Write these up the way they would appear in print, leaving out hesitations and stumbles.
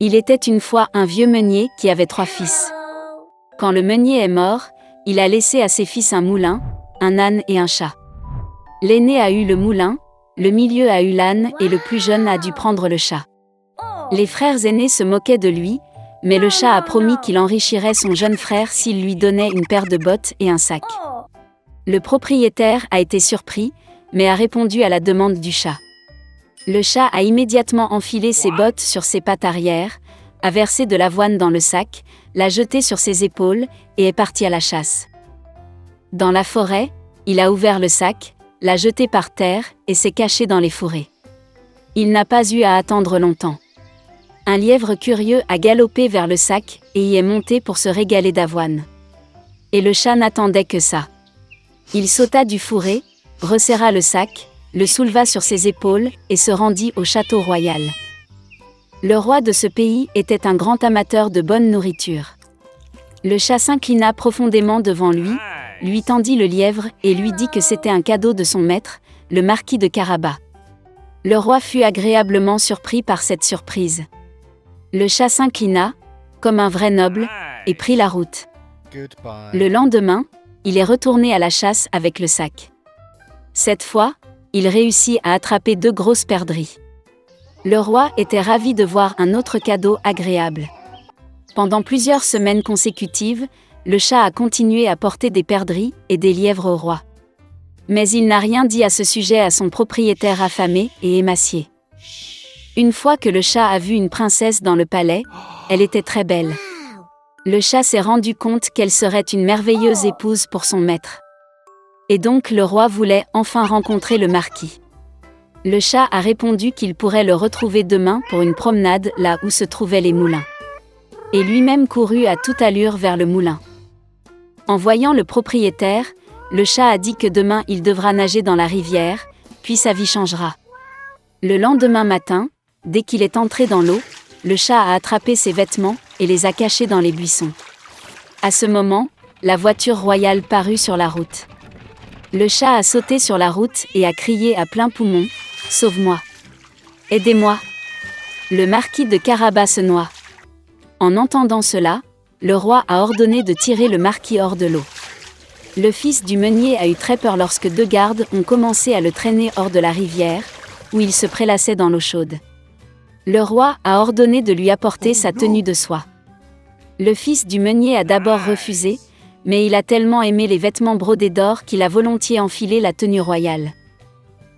Il était une fois un vieux meunier qui avait 3 fils. Quand le meunier est mort, il a laissé à ses fils un moulin, un âne et un chat. L'aîné a eu le moulin, le milieu a eu l'âne et le plus jeune a dû prendre le chat. Les frères aînés se moquaient de lui, mais le chat a promis qu'il enrichirait son jeune frère s'il lui donnait une paire de bottes et un sac. Le propriétaire a été surpris, mais a répondu à la demande du chat. Le chat a immédiatement enfilé ses bottes sur ses pattes arrière, a versé de l'avoine dans le sac, l'a jeté sur ses épaules et est parti à la chasse. Dans la forêt, il a ouvert le sac, l'a jeté par terre et s'est caché dans les fourrés. Il n'a pas eu à attendre longtemps. Un lièvre curieux a galopé vers le sac et y est monté pour se régaler d'avoine. Et le chat n'attendait que ça. Il sauta du fourré, resserra le sac, le souleva sur ses épaules et se rendit au château royal. Le roi de ce pays était un grand amateur de bonne nourriture. Le chat s'inclina profondément devant lui tendit le lièvre et lui dit que c'était un cadeau de son maître, le marquis de Carabas. Le roi fut agréablement surpris par cette surprise. Le chat s'inclina, comme un vrai noble, et prit la route. Le lendemain, il est retourné à la chasse avec le sac. Cette fois, il réussit à attraper 2 grosses perdrix. Le roi était ravi de voir un autre cadeau agréable. Pendant plusieurs semaines consécutives, le chat a continué à porter des perdrix et des lièvres au roi. Mais il n'a rien dit à ce sujet à son propriétaire affamé et émacié. Une fois que le chat a vu une princesse dans le palais, elle était très belle. Le chat s'est rendu compte qu'elle serait une merveilleuse épouse pour son maître. Et donc le roi voulait enfin rencontrer le marquis. Le chat a répondu qu'il pourrait le retrouver demain pour une promenade là où se trouvaient les moulins. Et lui-même courut à toute allure vers le moulin. En voyant le propriétaire, le chat a dit que demain il devra nager dans la rivière, puis sa vie changera. Le lendemain matin, dès qu'il est entré dans l'eau, le chat a attrapé ses vêtements et les a cachés dans les buissons. À ce moment, la voiture royale parut sur la route. Le chat a sauté sur la route et a crié à plein poumon « Sauve-moi! Aidez-moi! Le marquis de Carabas se noie !» En entendant cela, le roi a ordonné de tirer le marquis hors de l'eau. Le fils du meunier a eu très peur lorsque 2 gardes ont commencé à le traîner hors de la rivière, où il se prélassait dans l'eau chaude. Le roi a ordonné de lui apporter sa tenue de soie. Le fils du meunier a d'abord refusé, mais il a tellement aimé les vêtements brodés d'or qu'il a volontiers enfilé la tenue royale.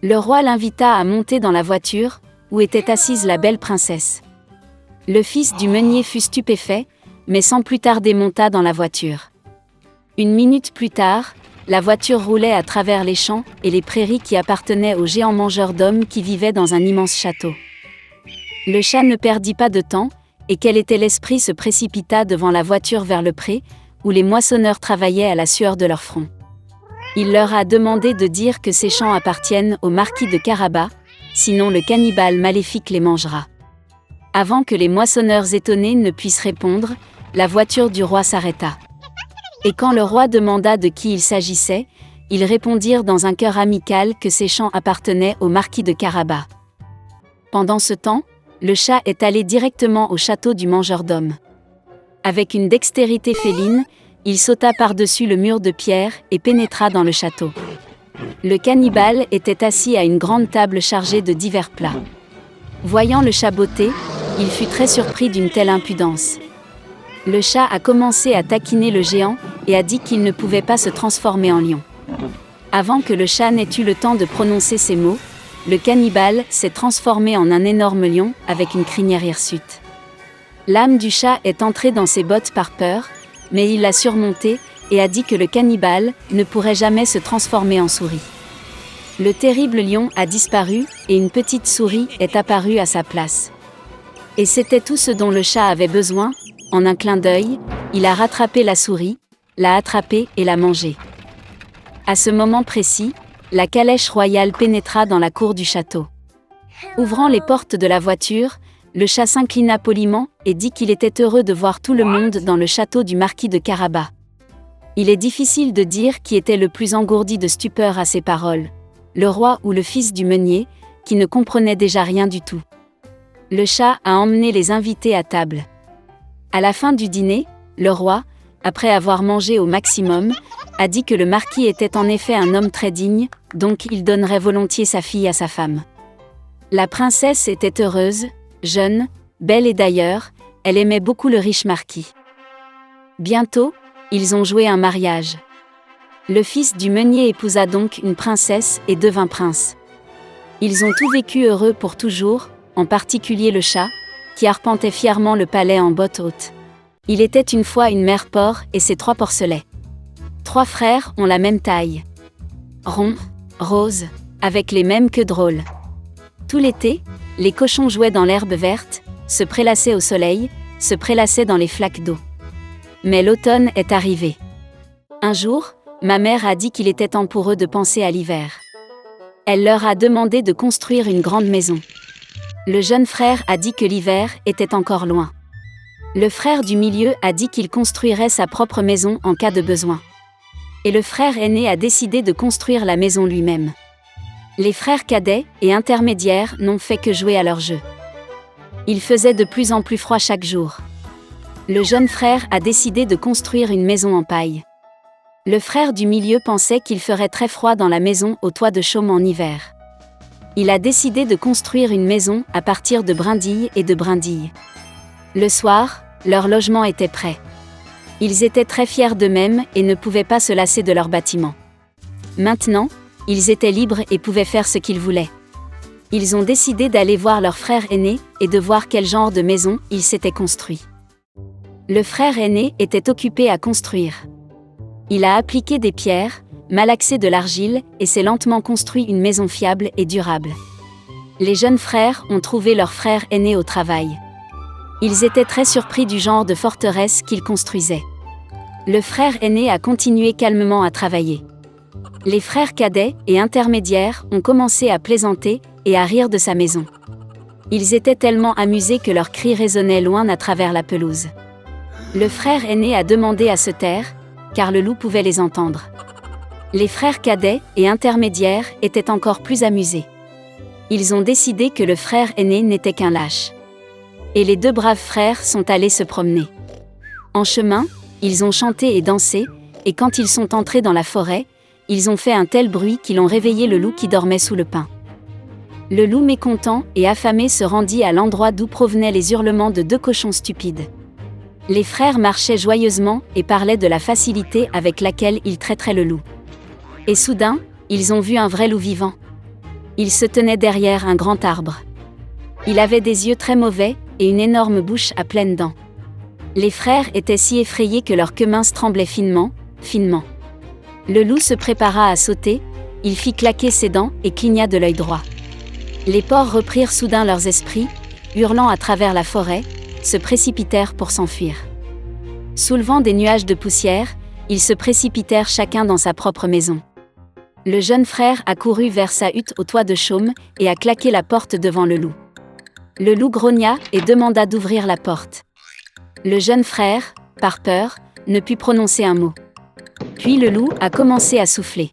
Le roi l'invita à monter dans la voiture, où était assise la belle princesse. Le fils du meunier fut stupéfait, mais sans plus tarder monta dans la voiture. 1 minute plus tard, la voiture roulait à travers les champs et les prairies qui appartenaient aux géants mangeurs d'hommes qui vivaient dans un immense château. Le chat ne perdit pas de temps, et quel était l'esprit se précipita devant la voiture vers le pré, où les moissonneurs travaillaient à la sueur de leur front. Il leur a demandé de dire que ces champs appartiennent au marquis de Carabas, sinon le cannibale maléfique les mangera. Avant que les moissonneurs étonnés ne puissent répondre, la voiture du roi s'arrêta. Et quand le roi demanda de qui il s'agissait, ils répondirent dans un chœur amical que ces champs appartenaient au marquis de Carabas. Pendant ce temps, le chat est allé directement au château du mangeur d'hommes. Avec une dextérité féline, il sauta par-dessus le mur de pierre et pénétra dans le château. Le cannibale était assis à une grande table chargée de divers plats. Voyant le chat botter, il fut très surpris d'une telle impudence. Le chat a commencé à taquiner le géant et a dit qu'il ne pouvait pas se transformer en lion. Avant que le chat n'ait eu le temps de prononcer ces mots, le cannibale s'est transformé en un énorme lion avec une crinière hirsute. L'âme du chat est entrée dans ses bottes par peur, mais il l'a surmontée et a dit que le cannibale ne pourrait jamais se transformer en souris. Le terrible lion a disparu et une petite souris est apparue à sa place. Et c'était tout ce dont le chat avait besoin. En un clin d'œil, il a rattrapé la souris, l'a attrapée et l'a mangée. À ce moment précis, la calèche royale pénétra dans la cour du château. Ouvrant les portes de la voiture, le chat s'inclina poliment et dit qu'il était heureux de voir tout le monde dans le château du marquis de Carabas. Il est difficile de dire qui était le plus engourdi de stupeur à ces paroles, le roi ou le fils du meunier, qui ne comprenait déjà rien du tout. Le chat a emmené les invités à table. À la fin du dîner, le roi, après avoir mangé au maximum, a dit que le marquis était en effet un homme très digne, donc il donnerait volontiers sa fille à sa femme. La princesse était heureuse, jeune, belle et d'ailleurs, elle aimait beaucoup le riche marquis. Bientôt, ils ont joué un mariage. Le fils du meunier épousa donc une princesse et devint prince. Ils ont tous vécu heureux pour toujours, en particulier le chat, qui arpentait fièrement le palais en bottes hautes. Il était une fois une mère porc et ses 3 porcelets. 3 frères ont la même taille. Ronds, roses, avec les mêmes queues drôles. Tout l'été, les cochons jouaient dans l'herbe verte, se prélassaient au soleil, se prélassaient dans les flaques d'eau. Mais l'automne est arrivé. Un jour, ma mère a dit qu'il était temps pour eux de penser à l'hiver. Elle leur a demandé de construire une grande maison. Le jeune frère a dit que l'hiver était encore loin. Le frère du milieu a dit qu'il construirait sa propre maison en cas de besoin. Et le frère aîné a décidé de construire la maison lui-même. Les frères cadets et intermédiaires n'ont fait que jouer à leur jeu. Il faisait de plus en plus froid chaque jour. Le jeune frère a décidé de construire une maison en paille. Le frère du milieu pensait qu'il ferait très froid dans la maison au toit de chaume en hiver. Il a décidé de construire une maison à partir de brindilles et de brindilles. Le soir, leur logement était prêt. Ils étaient très fiers d'eux-mêmes et ne pouvaient pas se lasser de leur bâtiment. Maintenant, ils étaient libres et pouvaient faire ce qu'ils voulaient. Ils ont décidé d'aller voir leur frère aîné et de voir quel genre de maison il s'était construit. Le frère aîné était occupé à construire. Il a appliqué des pierres, malaxé de l'argile et s'est lentement construit une maison fiable et durable. Les jeunes frères ont trouvé leur frère aîné au travail. Ils étaient très surpris du genre de forteresse qu'il construisait. Le frère aîné a continué calmement à travailler. Les frères cadets et intermédiaires ont commencé à plaisanter et à rire de sa maison. Ils étaient tellement amusés que leurs cris résonnaient loin à travers la pelouse. Le frère aîné a demandé à se taire, car le loup pouvait les entendre. Les frères cadets et intermédiaires étaient encore plus amusés. Ils ont décidé que le frère aîné n'était qu'un lâche. Et les 2 braves frères sont allés se promener. En chemin, ils ont chanté et dansé, et quand ils sont entrés dans la forêt, ils ont fait un tel bruit qu'ils ont réveillé le loup qui dormait sous le pin. Le loup mécontent et affamé se rendit à l'endroit d'où provenaient les hurlements de 2 cochons stupides. Les frères marchaient joyeusement et parlaient de la facilité avec laquelle ils traiteraient le loup. Et soudain, ils ont vu un vrai loup vivant. Il se tenait derrière un grand arbre. Il avait des yeux très mauvais et une énorme bouche à pleines dents. Les frères étaient si effrayés que leurs queues minces tremblaient finement, finement. Le loup se prépara à sauter, il fit claquer ses dents et cligna de l'œil droit. Les porcs reprirent soudain leurs esprits, hurlant à travers la forêt, se précipitèrent pour s'enfuir. Soulevant des nuages de poussière, ils se précipitèrent chacun dans sa propre maison. Le jeune frère a couru vers sa hutte au toit de chaume et a claqué la porte devant le loup. Le loup grogna et demanda d'ouvrir la porte. Le jeune frère, par peur, ne put prononcer un mot. Puis le loup a commencé à souffler.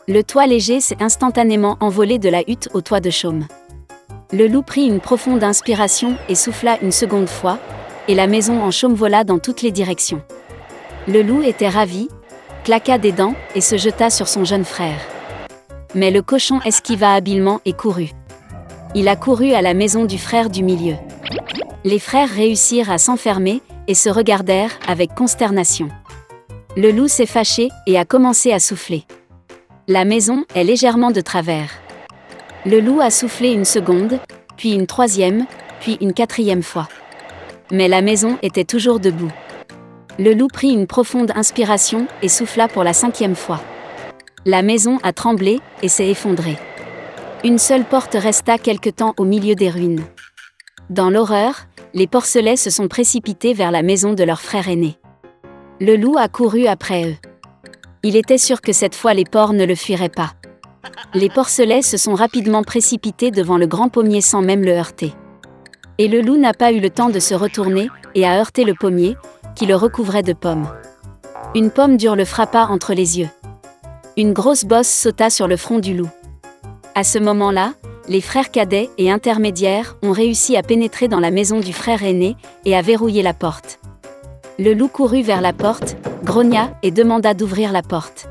Le toit léger s'est instantanément envolé de la hutte au toit de chaume. Le loup prit une profonde inspiration et souffla une seconde fois, et la maison en chaume vola dans toutes les directions. Le loup était ravi, claqua des dents et se jeta sur son jeune frère. Mais le cochon esquiva habilement et courut. Il a couru à la maison du frère du milieu. Les frères réussirent à s'enfermer et se regardèrent avec consternation. Le loup s'est fâché et a commencé à souffler. La maison est légèrement de travers. Le loup a soufflé une seconde, puis une 3e, puis une 4e fois. Mais la maison était toujours debout. Le loup prit une profonde inspiration et souffla pour la 5e fois. La maison a tremblé et s'est effondrée. Une seule porte resta quelque temps au milieu des ruines. Dans l'horreur, les porcelets se sont précipités vers la maison de leur frère aîné. Le loup a couru après eux. Il était sûr que cette fois les porcs ne le fuiraient pas. Les porcelets se sont rapidement précipités devant le grand pommier sans même le heurter. Et le loup n'a pas eu le temps de se retourner et a heurté le pommier, qui le recouvrait de pommes. Une pomme dure le frappa entre les yeux. Une grosse bosse sauta sur le front du loup. À ce moment-là, Les frères cadets et intermédiaires ont réussi à pénétrer dans la maison du frère aîné et à verrouiller la porte. Le loup courut vers la porte, grogna et demanda d'ouvrir la porte.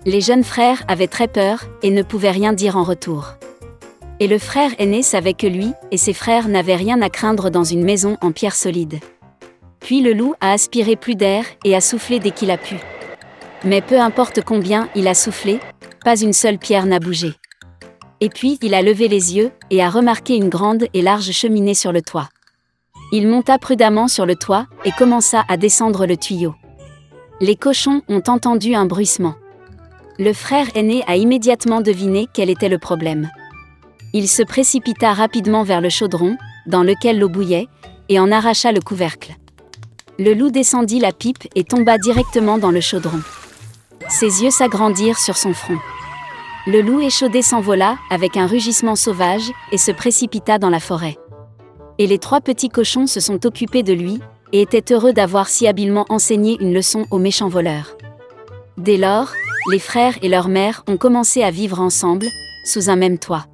Les jeunes frères avaient très peur et ne pouvaient rien dire en retour. Et le frère aîné savait que lui et ses frères n'avaient rien à craindre dans une maison en pierre solide. Puis le loup a aspiré plus d'air et a soufflé dès qu'il a pu. Mais peu importe combien il a soufflé, pas une seule pierre n'a bougé. Et puis il a levé les yeux et a remarqué une grande et large cheminée sur le toit. Il monta prudemment sur le toit et commença à descendre le tuyau. Les cochons ont entendu un bruissement. Le frère aîné a immédiatement deviné quel était le problème. Il se précipita rapidement vers le chaudron, dans lequel l'eau bouillait, et en arracha le couvercle. Le loup descendit la pipe et tomba directement dans le chaudron. Ses yeux s'agrandirent sur son front. Le loup échaudé s'envola avec un rugissement sauvage et se précipita dans la forêt. Et les 3 petits cochons se sont occupés de lui et étaient heureux d'avoir si habilement enseigné une leçon aux méchants voleurs. Dès lors, les frères et leur mère ont commencé à vivre ensemble, sous un même toit.